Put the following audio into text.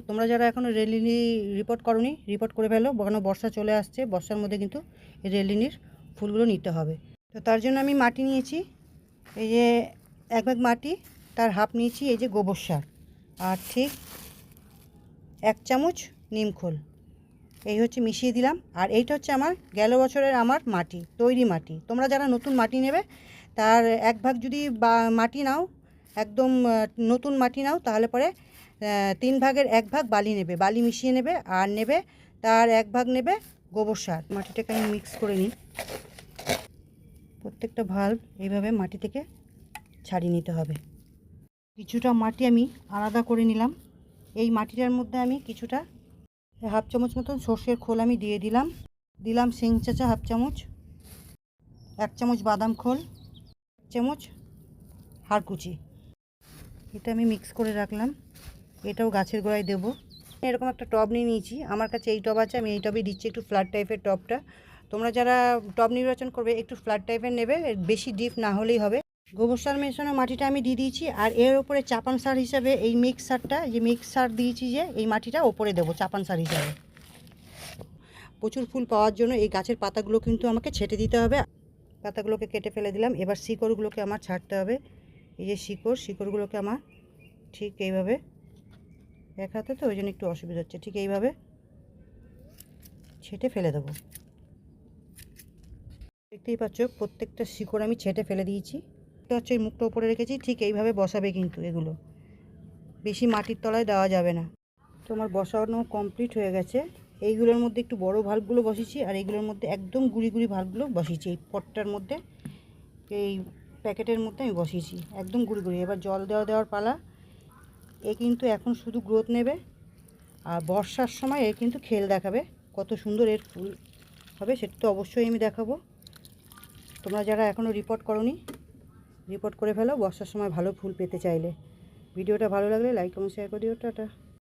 তোমরা যারা এখনও রেলিনি রিপোর্ট করোনি রিপোর্ট করে ফেলো, কারণ বর্ষা চলে আসছে, বর্ষার মধ্যে কিন্তু এই রেলিনির ফুলগুলো নিতে হবে। তো তার জন্য আমি মাটি নিয়েছি, এই যে 1 ভাগ মাটি, তার হাফ নিয়েছি এই যে গোবর সার, আর ঠিক 1 চামচ নিমখোল, এই হচ্ছে মিশিয়ে দিলাম। আর এইটা হচ্ছে আমার গেল বছরের আমার মাটি, তৈরি মাটি। তোমরা যারা নতুন মাটি নেবে তার 1 ভাগ যদি মাটি নাও, একদম নতুন মাটি নাও, তাহলে পরে 3 ভাগের 1 ভাগ বালি নেবে, বালি মিশিয়ে নেবে, আর নেবে তার 1 ভাগ নেবে গোবর সার। মাটিটাকে আমি মিক্স করে নিই, প্রত্যেকটা ভাল্ব এইভাবে মাটি থেকে ছাড়িয়ে নিতে হবে। কিছুটা মাটি আমি আলাদা করে নিলাম। এই মাটিটার মধ্যে আমি কিছুটা হাফ চামচ মতন সর্ষের খোল আমি দিয়ে দিলাম শিং চাচা হাফ চামচ, 1 চামচ বাদাম খোল, 1 চামচ হাড়কুচি, এটা আমি মিক্স করে রাখলাম। এটাও গাছের গোড়ায় দেবো। এরকম একটা টব নিয়ে নিয়েছি, আমার কাছে এই টব আছে, আমি এই টবেই দিচ্ছি, একটু ফ্ল্যাট টাইপের টবটা। তোমরা যারা টব নির্বাচন করবে একটু ফ্ল্যাট টাইপের নেবে, বেশি ডিপ না হলেই হবে। গোবর সার মেশানো মাটিটা আমি দিয়ে দিয়েছি, আর এর ওপরে চাপান সার হিসাবে এই মিক্স সারটা, যে মিক্স সার দিয়েছি, যে এই মাটিটা ওপরে দেবো চাপান সার হিসাবে। প্রচুর ফুল পাওয়ার জন্য এই গাছের পাতাগুলো কিন্তু আমাকে ছেটে দিতে হবে। পাতাগুলোকে কেটে ফেলে দিলাম। এবার শিকড়গুলোকে আমার ছাড়তে হবে। এই যে শিকড়গুলোকে আমার ঠিক এইভাবে, এক হাতে তো ওই জন্য একটু অসুবিধা হচ্ছে, ঠিক এইভাবে ছেটে ফেলে দেবো। দেখতেই পাচ্ছ প্রত্যেকটা শিকড় আমি ছেটে ফেলে দিয়েছি। এটা হচ্ছে এই মুখটা উপরে রেখেছি, ঠিক এইভাবে বসাবে, কিন্তু এগুলো বেশি মাটির তলায় দেওয়া যাবে না। তো আমার বসানো কমপ্লিট হয়ে গেছে। এইগুলোর মধ্যে একটু বড় ভাল্বগুলো বসিয়েছি, আর এইগুলোর মধ্যে একদম গুড়ি গুড়ি ভাল্বগুলো বসিয়েছি। এই পটটার মধ্যে, এই প্যাকেটের মধ্যে আমি বসিয়েছি একদম গুড়ি গুড়ি। এবার জল দেওয়ার পালা। এ কিন্তু এখন শুধু গ্রোথ নেবে, আর বর্ষার সময় এর কিন্তু খেল দেখাবে, কত সুন্দর এর ফুল হবে, সেটা তো অবশ্যই আমি দেখাবো। তোমরা যারা এখনও রিপোর্ট করোনি রিপোর্ট করে ফেলো, বর্ষার সময় ভালো ফুল পেতে চাইলে। ভিডিওটা ভালো লাগলে লাইক কমেন্ট শেয়ার করে দিও। টাটা।